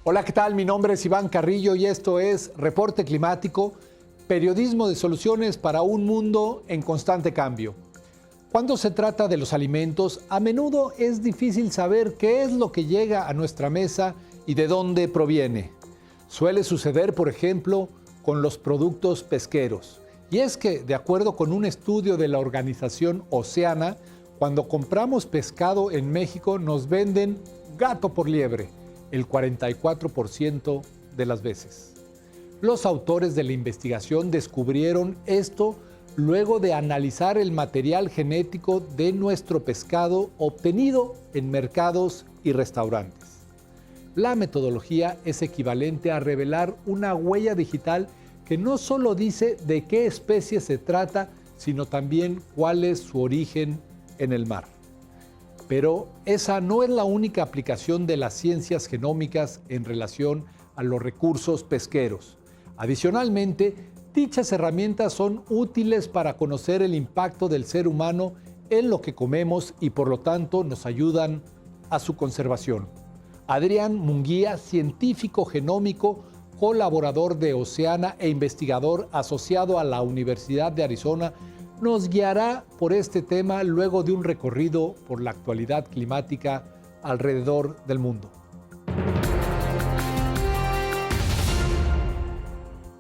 Hola, ¿qué tal? Mi nombre es Iván Carrillo y esto es Reporte Climático, periodismo de soluciones para un mundo en constante cambio. Cuando se trata de los alimentos, a menudo es difícil saber qué es lo que llega a nuestra mesa y de dónde proviene. Suele suceder, por ejemplo, con los productos pesqueros. Y es que, de acuerdo con un estudio de la organización Oceana, cuando compramos pescado en México nos venden gato por liebre, el 44% de las veces. Los autores de la investigación descubrieron esto luego de analizar el material genético de nuestro pescado obtenido en mercados y restaurantes. La metodología es equivalente a revelar una huella digital que no solo dice de qué especie se trata, sino también cuál es su origen en el mar. Pero esa no es la única aplicación de las ciencias genómicas en relación a los recursos pesqueros. Adicionalmente, dichas herramientas son útiles para conocer el impacto del ser humano en lo que comemos y por lo tanto nos ayudan a su conservación. Adrián Munguía, científico genómico, colaborador de Oceana e investigador asociado a la Universidad de Arizona, nos guiará por este tema luego de un recorrido por la actualidad climática alrededor del mundo.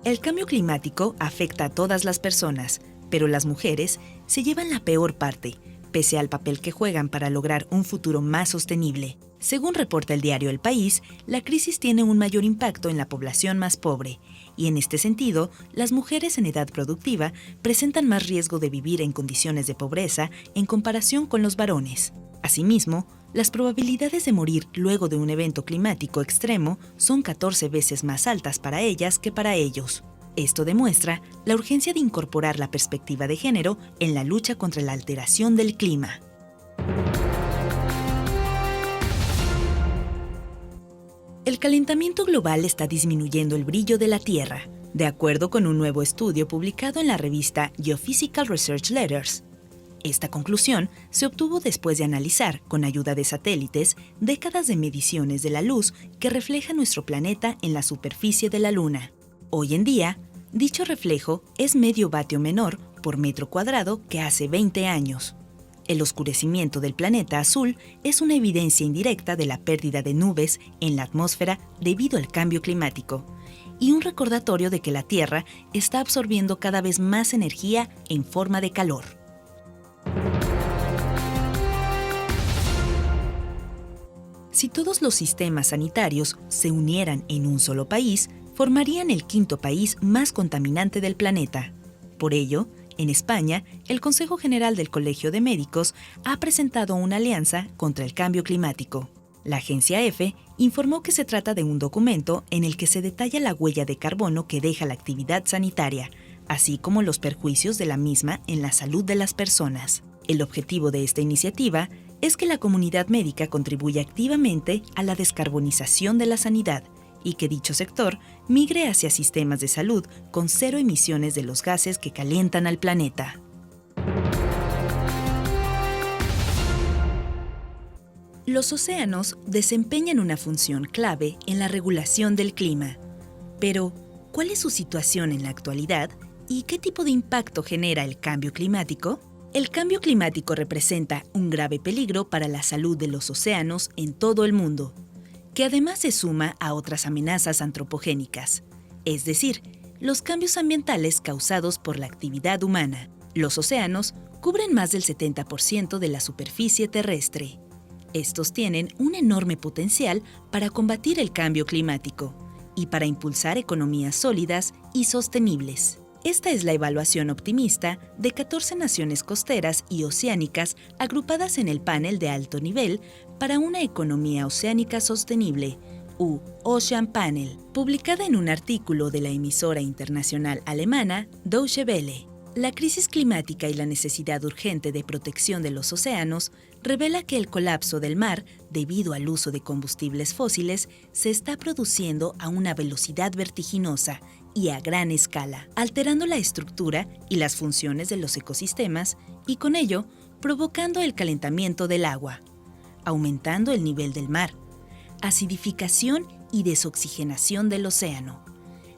El cambio climático afecta a todas las personas, pero las mujeres se llevan la peor parte, pese al papel que juegan para lograr un futuro más sostenible. Según reporta el diario El País, la crisis tiene un mayor impacto en la población más pobre, y en este sentido, las mujeres en edad productiva presentan más riesgo de vivir en condiciones de pobreza en comparación con los varones. Asimismo, las probabilidades de morir luego de un evento climático extremo son 14 veces más altas para ellas que para ellos. Esto demuestra la urgencia de incorporar la perspectiva de género en la lucha contra la alteración del clima. El calentamiento global está disminuyendo el brillo de la Tierra, de acuerdo con un nuevo estudio publicado en la revista Geophysical Research Letters. Esta conclusión se obtuvo después de analizar, con ayuda de satélites, décadas de mediciones de la luz que refleja nuestro planeta en la superficie de la Luna. Hoy en día, dicho reflejo es medio vatio menor por metro cuadrado que hace 20 años. El oscurecimiento del planeta azul es una evidencia indirecta de la pérdida de nubes en la atmósfera debido al cambio climático, y un recordatorio de que la Tierra está absorbiendo cada vez más energía en forma de calor. Si todos los sistemas sanitarios se unieran en un solo país, formarían el quinto país más contaminante del planeta. Por ello, en España, el Consejo General del Colegio de Médicos ha presentado una alianza contra el cambio climático. La agencia EFE informó que se trata de un documento en el que se detalla la huella de carbono que deja la actividad sanitaria, así como los perjuicios de la misma en la salud de las personas. El objetivo de esta iniciativa es que la comunidad médica contribuya activamente a la descarbonización de la sanidad y que dicho sector migre hacia sistemas de salud con cero emisiones de los gases que calientan al planeta. Los océanos desempeñan una función clave en la regulación del clima. Pero, ¿cuál es su situación en la actualidad y qué tipo de impacto genera el cambio climático? El cambio climático representa un grave peligro para la salud de los océanos en todo el mundo, que además se suma a otras amenazas antropogénicas, es decir, los cambios ambientales causados por la actividad humana. Los océanos cubren más del 70% de la superficie terrestre. Estos tienen un enorme potencial para combatir el cambio climático y para impulsar economías sólidas y sostenibles. Esta es la evaluación optimista de 14 naciones costeras y oceánicas agrupadas en el panel de alto nivel para una economía oceánica sostenible, Ocean Panel, publicada en un artículo de la emisora internacional alemana Deutsche Welle. La crisis climática y la necesidad urgente de protección de los océanos revela que el colapso del mar, debido al uso de combustibles fósiles, se está produciendo a una velocidad vertiginosa y a gran escala, alterando la estructura y las funciones de los ecosistemas y con ello provocando el calentamiento del agua, aumentando el nivel del mar, acidificación y desoxigenación del océano.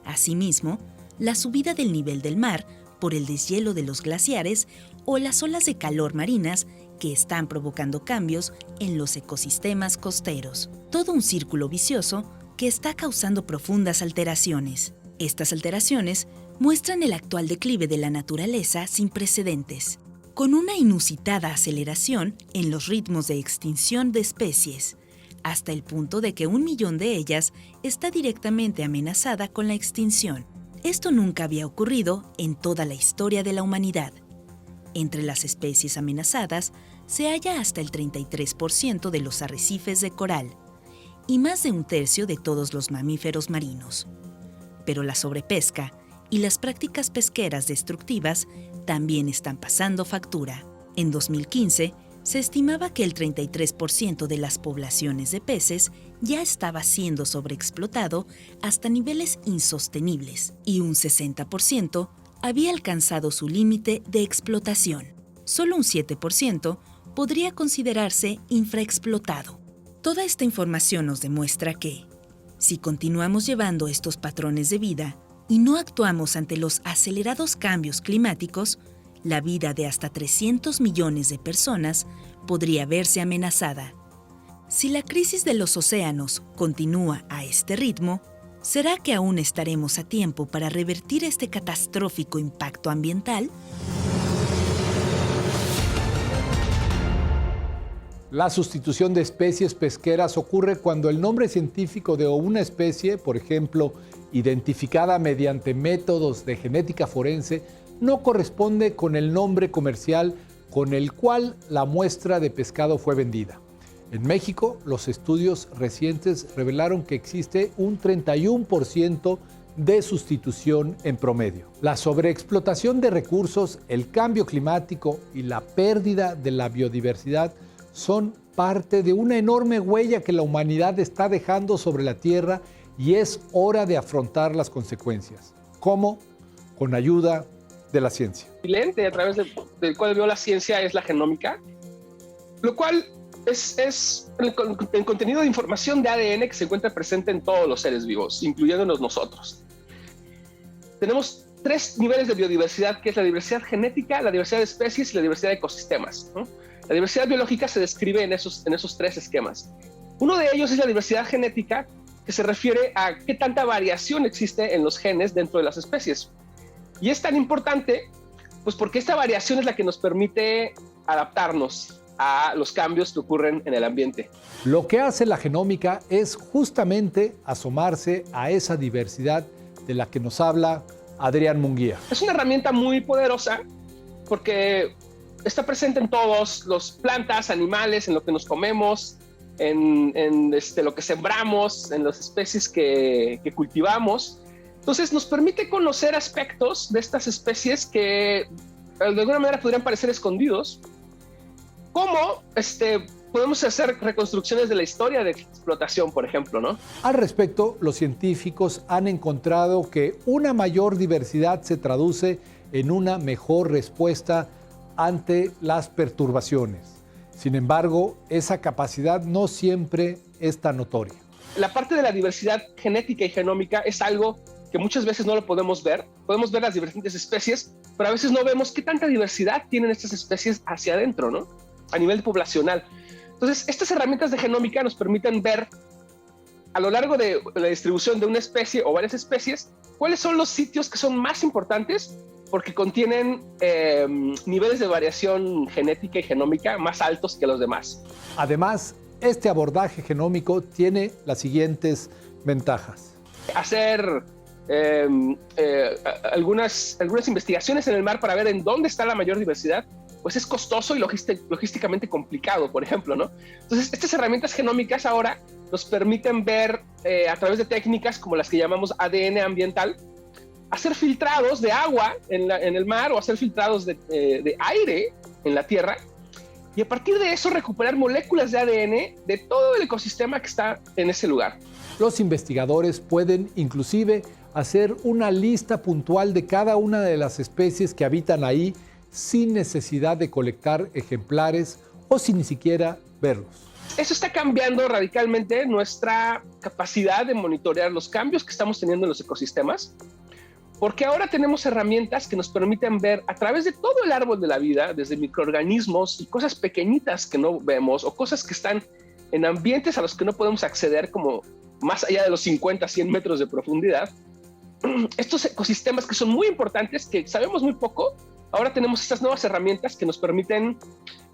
Asimismo, la subida del nivel del mar por el deshielo de los glaciares o las olas de calor marinas que están provocando cambios en los ecosistemas costeros. Todo un círculo vicioso que está causando profundas alteraciones. Estas alteraciones muestran el actual declive de la naturaleza sin precedentes, con una inusitada aceleración en los ritmos de extinción de especies, hasta el punto de que 1 millón de ellas está directamente amenazada con la extinción. Esto nunca había ocurrido en toda la historia de la humanidad. Entre las especies amenazadas se halla hasta el 33% de los arrecifes de coral y más de 1/3 de todos los mamíferos marinos. Pero la sobrepesca y las prácticas pesqueras destructivas también están pasando factura. En 2015, se estimaba que el 33% de las poblaciones de peces ya estaba siendo sobreexplotado hasta niveles insostenibles y un 60% había alcanzado su límite de explotación. Solo un 7% podría considerarse infraexplotado. Toda esta información nos demuestra que, si continuamos llevando estos patrones de vida y no actuamos ante los acelerados cambios climáticos, la vida de hasta 300 millones de personas podría verse amenazada. Si la crisis de los océanos continúa a este ritmo, ¿será que aún estaremos a tiempo para revertir este catastrófico impacto ambiental? La sustitución de especies pesqueras ocurre cuando el nombre científico de una especie, por ejemplo, identificada mediante métodos de genética forense, no corresponde con el nombre comercial con el cual la muestra de pescado fue vendida. En México, los estudios recientes revelaron que existe un 31% de sustitución en promedio. La sobreexplotación de recursos, el cambio climático y la pérdida de la biodiversidad son parte de una enorme huella que la humanidad está dejando sobre la Tierra y es hora de afrontar las consecuencias. ¿Cómo? Con ayuda de la ciencia. El lente a través del cual veo la ciencia es la genómica, lo cual es el contenido de información de ADN que se encuentra presente en todos los seres vivos, incluyéndonos nosotros. Tenemos 3 niveles de biodiversidad, que es la diversidad genética, la diversidad de especies y la diversidad de ecosistemas, ¿no? La diversidad biológica se describe en esos 3 esquemas. Uno de ellos es la diversidad genética, que se refiere a qué tanta variación existe en los genes dentro de las especies. Y es tan importante, pues porque esta variación es la que nos permite adaptarnos a los cambios que ocurren en el ambiente. Lo que hace la genómica es justamente asomarse a esa diversidad de la que nos habla Adrián Munguía. Es una herramienta muy poderosa porque está presente en todos los plantas, animales, en lo que nos comemos, en lo que sembramos, en las especies que cultivamos. Entonces nos permite conocer aspectos de estas especies que de alguna manera podrían parecer escondidos. ¿Cómo podemos hacer reconstrucciones de la historia de explotación, por ejemplo, ¿no? Al respecto, los científicos han encontrado que una mayor diversidad se traduce en una mejor respuesta ante las perturbaciones. Sin embargo, esa capacidad no siempre es tan notoria. La parte de la diversidad genética y genómica es algo que muchas veces no lo podemos ver. Podemos ver las diferentes especies, pero a veces no vemos qué tanta diversidad tienen estas especies hacia adentro, ¿no? A nivel poblacional. Entonces, estas herramientas de genómica nos permiten ver a lo largo de la distribución de una especie o varias especies cuáles son los sitios que son más importantes porque contienen niveles de variación genética y genómica más altos que los demás. Además, este abordaje genómico tiene las siguientes ventajas. Hacer algunas investigaciones en el mar para ver en dónde está la mayor diversidad, pues es costoso y logísticamente complicado, por ejemplo, ¿no? Entonces, estas herramientas genómicas ahora nos permiten ver a través de técnicas como las que llamamos ADN ambiental, hacer filtrados de agua en el mar o hacer filtrados de aire en la tierra y a partir de eso recuperar moléculas de ADN de todo el ecosistema que está en ese lugar. Los investigadores pueden inclusive hacer una lista puntual de cada una de las especies que habitan ahí sin necesidad de colectar ejemplares o sin ni siquiera verlos. Eso está cambiando radicalmente nuestra capacidad de monitorear los cambios que estamos teniendo en los ecosistemas, porque ahora tenemos herramientas que nos permiten ver a través de todo el árbol de la vida, desde microorganismos y cosas pequeñitas que no vemos, o cosas que están en ambientes a los que no podemos acceder, como más allá de los 50, 100 metros de profundidad. Estos ecosistemas que son muy importantes, que sabemos muy poco, ahora tenemos estas nuevas herramientas que nos permiten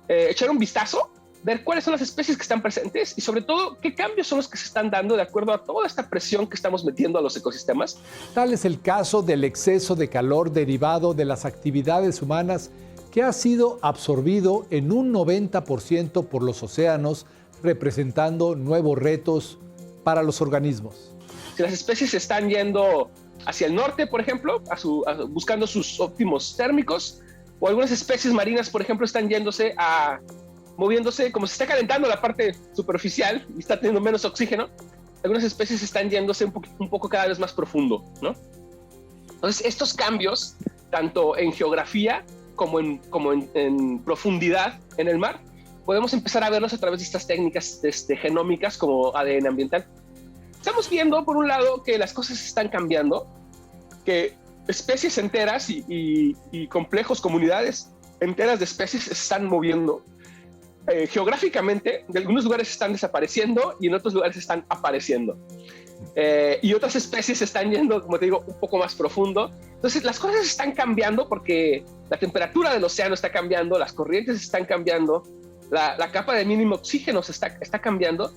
echar un vistazo, ver cuáles son las especies que están presentes y sobre todo qué cambios son los que se están dando de acuerdo a toda esta presión que estamos metiendo a los ecosistemas. Tal es el caso del exceso de calor derivado de las actividades humanas que ha sido absorbido en un 90% por los océanos, representando nuevos retos para los organismos. Si las especies se están yendo hacia el norte, por ejemplo, buscando sus óptimos térmicos, o algunas especies marinas, por ejemplo, están moviéndose, como se está calentando la parte superficial y está teniendo menos oxígeno, algunas especies están yéndose un poco cada vez más profundo, ¿no? Entonces, estos cambios, tanto en geografía como en profundidad en el mar, podemos empezar a verlos a través de estas técnicas genómicas como ADN ambiental. Estamos viendo, por un lado, que las cosas están cambiando, que especies enteras y complejos, comunidades enteras de especies se están moviendo. Geográficamente, de algunos lugares están desapareciendo y en otros lugares están apareciendo. Y otras especies están yendo, como te digo, un poco más profundo. Entonces, las cosas están cambiando porque la temperatura del océano está cambiando, las corrientes están cambiando, la capa de mínimo oxígeno está cambiando.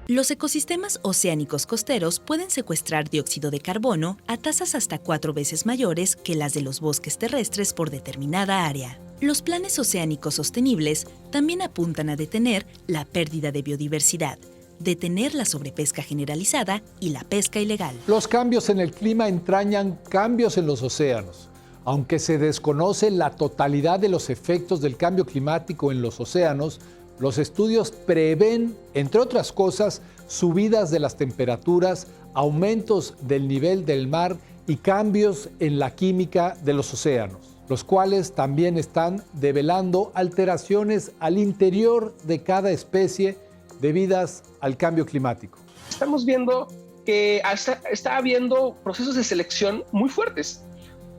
Los ecosistemas oceánicos costeros pueden secuestrar dióxido de carbono a tasas hasta 4 veces mayores que las de los bosques terrestres por determinada área. Los planes oceánicos sostenibles también apuntan a detener la pérdida de biodiversidad, detener la sobrepesca generalizada y la pesca ilegal. Los cambios en el clima entrañan cambios en los océanos. Aunque se desconoce la totalidad de los efectos del cambio climático en los océanos, los estudios prevén, entre otras cosas, subidas de las temperaturas, aumentos del nivel del mar y cambios en la química de los océanos, los cuales también están develando alteraciones al interior de cada especie debidas al cambio climático. Estamos viendo que está habiendo procesos de selección muy fuertes.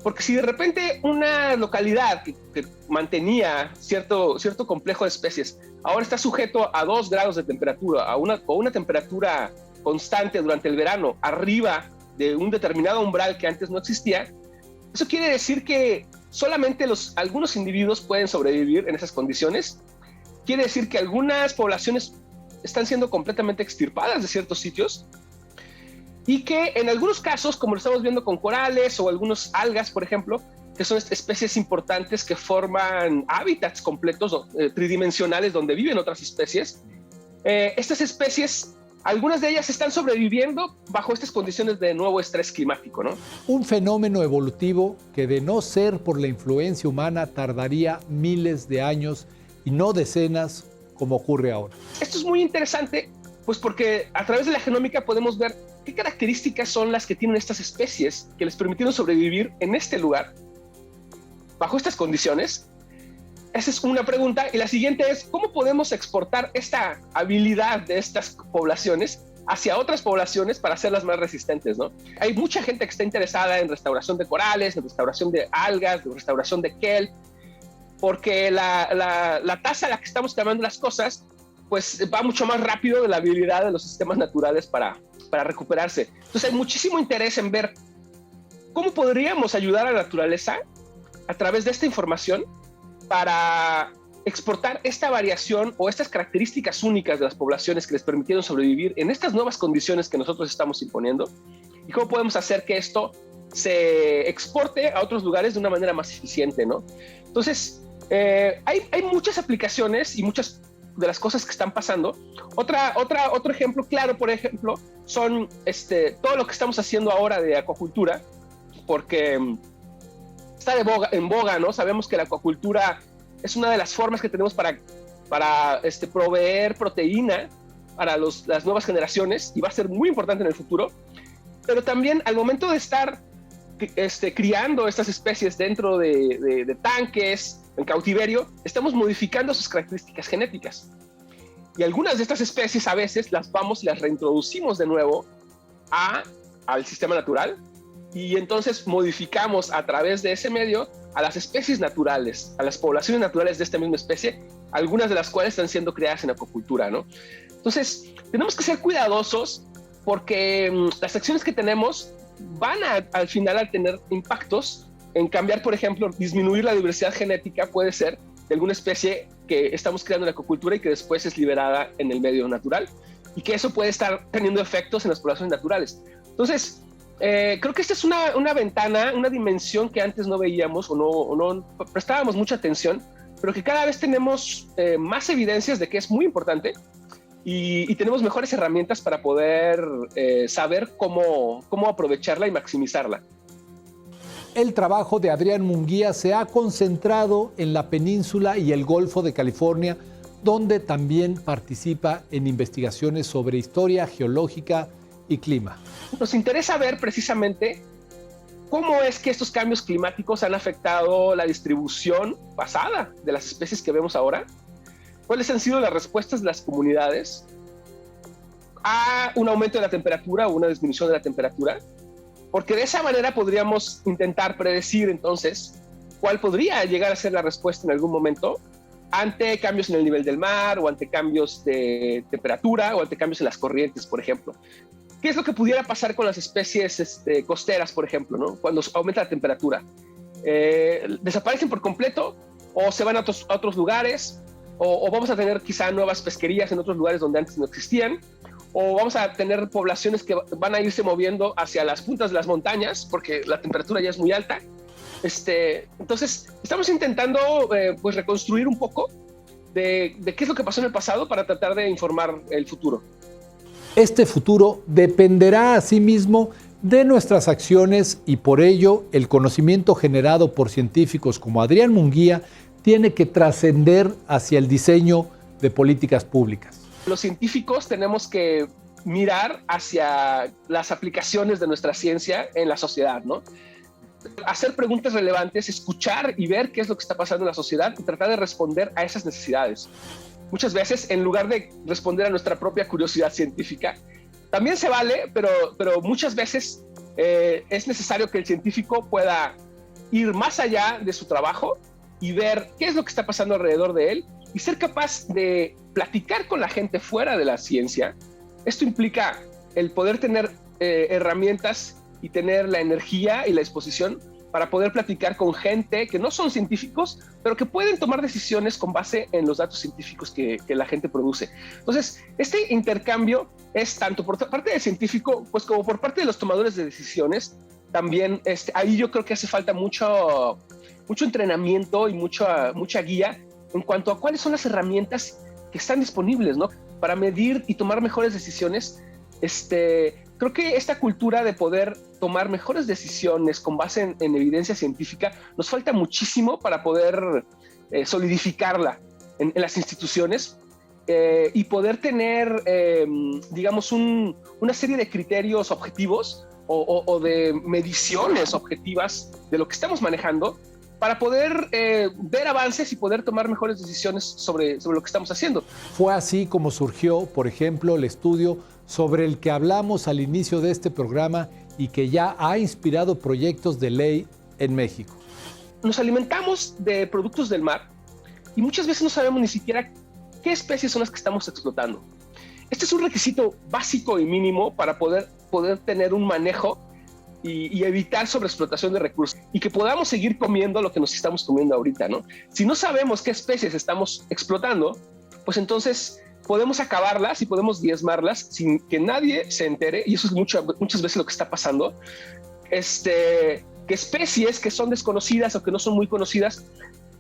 Porque si de repente una localidad que mantenía cierto complejo de especies ahora está sujeto a 2 grados de temperatura, o una temperatura constante durante el verano, arriba de un determinado umbral que antes no existía, eso quiere decir que solamente algunos individuos pueden sobrevivir en esas condiciones. Quiere decir que algunas poblaciones están siendo completamente extirpadas de ciertos sitios, y que en algunos casos, como lo estamos viendo con corales o algunos algas, por ejemplo, que son especies importantes que forman hábitats completos tridimensionales donde viven otras especies, estas especies, algunas de ellas están sobreviviendo bajo estas condiciones de nuevo estrés climático, ¿no? Un fenómeno evolutivo que, de no ser por la influencia humana, tardaría miles de años y no decenas, como ocurre ahora. Esto es muy interesante, pues porque a través de la genómica podemos ver qué características son las que tienen estas especies que les permitieron sobrevivir en este lugar, bajo estas condiciones. Esa es una pregunta. Y la siguiente es, ¿cómo podemos exportar esta habilidad de estas poblaciones hacia otras poblaciones para hacerlas más resistentes, ¿no? Hay mucha gente que está interesada en restauración de corales, en restauración de algas, en restauración de kelp, porque la tasa a la que estamos cambiando las cosas pues va mucho más rápido de la habilidad de los sistemas naturales para recuperarse. Entonces hay muchísimo interés en ver cómo podríamos ayudar a la naturaleza a través de esta información para exportar esta variación o estas características únicas de las poblaciones que les permitieron sobrevivir en estas nuevas condiciones que nosotros estamos imponiendo, y cómo podemos hacer que esto se exporte a otros lugares de una manera más eficiente, ¿no? Entonces, hay muchas aplicaciones y muchas de las cosas que están pasando. Otro ejemplo claro, por ejemplo, son todo lo que estamos haciendo ahora de acuacultura, porque está en boga, ¿no? Sabemos que la acuacultura es una de las formas que tenemos para proveer proteína para las nuevas generaciones, y va a ser muy importante en el futuro. Pero también al momento de estar criando estas especies dentro de tanques en cautiverio, estamos modificando sus características genéticas. Y algunas de estas especies a veces las reintroducimos de nuevo al sistema natural, y entonces modificamos a través de ese medio a las especies naturales, a las poblaciones naturales de esta misma especie, algunas de las cuales están siendo creadas en acuicultura, ¿no? Entonces, tenemos que ser cuidadosos porque las acciones que tenemos van al final a tener impactos en cambiar, por ejemplo, disminuir la diversidad genética, puede ser, de alguna especie que estamos creando en acuicultura y que después es liberada en el medio natural, y que eso puede estar teniendo efectos en las poblaciones naturales. Entonces, creo que esta es una ventana, una dimensión que antes no veíamos o no prestábamos mucha atención, pero que cada vez tenemos más evidencias de que es muy importante, y tenemos mejores herramientas para poder saber cómo aprovecharla y maximizarla. El trabajo de Adrián Munguía se ha concentrado en la península y el Golfo de California, donde también participa en investigaciones sobre historia geológica y clima. Nos interesa ver precisamente cómo es que estos cambios climáticos han afectado la distribución pasada de las especies que vemos ahora, cuáles han sido las respuestas de las comunidades a un aumento de la temperatura o una disminución de la temperatura, porque de esa manera podríamos intentar predecir entonces cuál podría llegar a ser la respuesta en algún momento ante cambios en el nivel del mar, o ante cambios de temperatura, o ante cambios en las corrientes, por ejemplo. ¿Qué es lo que pudiera pasar con las especies costeras, por ejemplo, ¿no? Cuando aumenta la temperatura? ¿Desaparecen por completo o se van a otros lugares? O vamos a tener quizá nuevas pesquerías en otros lugares donde antes no existían? ¿O vamos a tener poblaciones que van a irse moviendo hacia las puntas de las montañas porque la temperatura ya es muy alta? Entonces, estamos intentando pues reconstruir un poco de qué es lo que pasó en el pasado para tratar de informar el futuro. Este futuro dependerá asimismo de nuestras acciones, y por ello el conocimiento generado por científicos como Adrián Munguía tiene que trascender hacia el diseño de políticas públicas. Los científicos tenemos que mirar hacia las aplicaciones de nuestra ciencia en la sociedad, ¿no? Hacer preguntas relevantes, escuchar y ver qué es lo que está pasando en la sociedad y tratar de responder a esas necesidades. Muchas veces, en lugar de responder a nuestra propia curiosidad científica, también se vale, pero muchas veces es necesario que el científico pueda ir más allá de su trabajo y ver qué es lo que está pasando alrededor de él y ser capaz de platicar con la gente fuera de la ciencia. Esto implica el poder tener herramientas y tener la energía y la disposición para poder platicar con gente que no son científicos, pero que pueden tomar decisiones con base en los datos científicos que la gente produce. Entonces, este intercambio es tanto por parte del científico, pues como por parte de los tomadores de decisiones. También ahí yo creo que hace falta mucho entrenamiento y mucha guía en cuanto a cuáles son las herramientas que están disponibles, ¿no? Para medir y tomar mejores decisiones. Creo que esta cultura de poder tomar mejores decisiones con base en evidencia científica nos falta muchísimo para poder solidificarla en las instituciones y poder tener, digamos, una serie de criterios objetivos o de mediciones objetivas de lo que estamos manejando para poder ver avances y poder tomar mejores decisiones sobre lo que estamos haciendo. Fue así como surgió, por ejemplo, el estudio sobre el que hablamos al inicio de este programa y que ya ha inspirado proyectos de ley en México. Nos alimentamos de productos del mar y muchas veces no sabemos ni siquiera qué especies son las que estamos explotando. Este es un requisito básico y mínimo para poder tener un manejo y evitar sobreexplotación de recursos y que podamos seguir comiendo lo que nos estamos comiendo ahorita, ¿no? Si no sabemos qué especies estamos explotando, pues entonces podemos acabarlas y podemos diezmarlas sin que nadie se entere, y eso es muchas veces lo que está pasando. Que especies que son desconocidas o que no son muy conocidas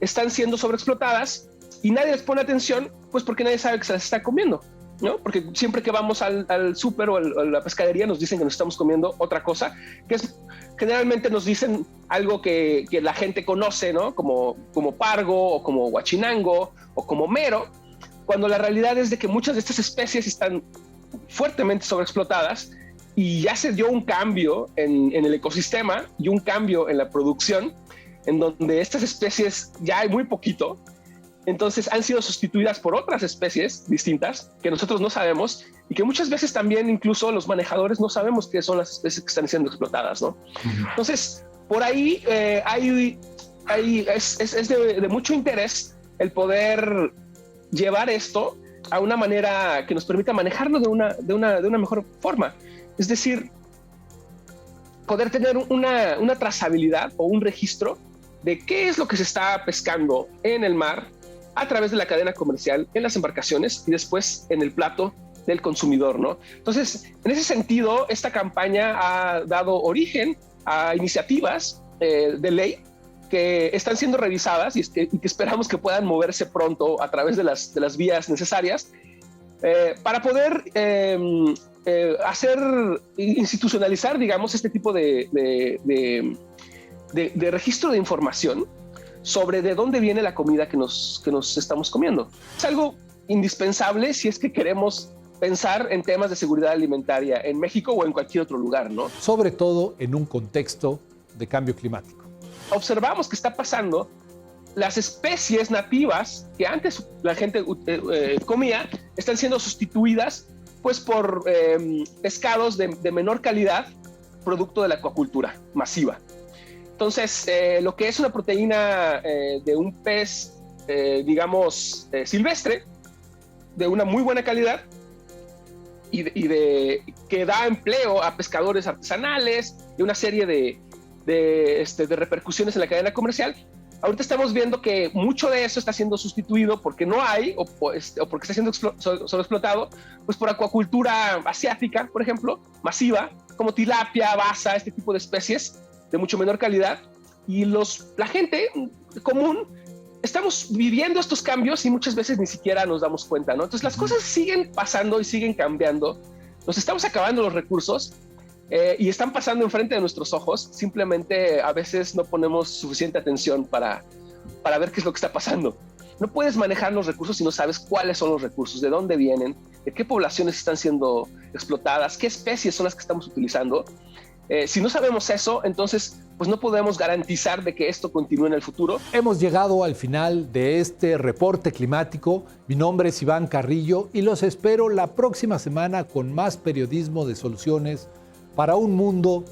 están siendo sobreexplotadas y nadie les pone atención, pues porque nadie sabe que se las está comiendo, ¿no? Porque siempre que vamos al súper o a la pescadería nos dicen que nos estamos comiendo otra cosa, que es, generalmente nos dicen algo que la gente conoce, ¿no? Como pargo o como guachinango o como mero, cuando la realidad es de que muchas de estas especies están fuertemente sobreexplotadas y ya se dio un cambio en el ecosistema y un cambio en la producción en donde estas especies ya hay muy poquito, entonces han sido sustituidas por otras especies distintas que nosotros no sabemos y que muchas veces también incluso los manejadores no sabemos qué son las especies que están siendo explotadas, ¿no? Entonces, por ahí es de mucho interés el poder llevar esto a una manera que nos permita manejarlo de una mejor forma. Es decir, poder tener una trazabilidad o un registro de qué es lo que se está pescando en el mar a través de la cadena comercial, en las embarcaciones y después en el plato del consumidor, ¿no? Entonces, en ese sentido, esta campaña ha dado origen a iniciativas de ley que están siendo revisadas y que esperamos que puedan moverse pronto a través de las vías necesarias para poder institucionalizar, digamos, este tipo de registro de información sobre de dónde viene la comida que nos estamos comiendo. Es algo indispensable si es que queremos pensar en temas de seguridad alimentaria en México o en cualquier otro lugar, ¿no? Sobre todo en un contexto de cambio climático. Observamos que está pasando, las especies nativas que antes la gente comía están siendo sustituidas pues por pescados de menor calidad, producto de la acuacultura masiva. Entonces, lo que es una proteína de un pez, digamos, silvestre, de una muy buena calidad que da empleo a pescadores artesanales y una serie de repercusiones en la cadena comercial. Ahorita estamos viendo que mucho de eso está siendo sustituido porque no hay o porque está siendo sobreexplotado pues por acuacultura asiática, por ejemplo, masiva, como tilapia, basa, este tipo de especies de mucho menor calidad. Y la gente común estamos viviendo estos cambios y muchas veces ni siquiera nos damos cuenta, ¿no? Entonces las cosas siguen pasando y siguen cambiando. Nos estamos acabando los recursos y están pasando enfrente de nuestros ojos. Simplemente a veces no ponemos suficiente atención para ver qué es lo que está pasando. No puedes manejar los recursos si no sabes cuáles son los recursos, de dónde vienen, de qué poblaciones están siendo explotadas, qué especies son las que estamos utilizando. Si no sabemos eso, entonces pues no podemos garantizar de que esto continúe en el futuro. Hemos llegado al final de este reporte climático. Mi nombre es Iván Carrillo y los espero la próxima semana con más periodismo de soluciones para un mundo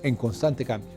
en constante cambio.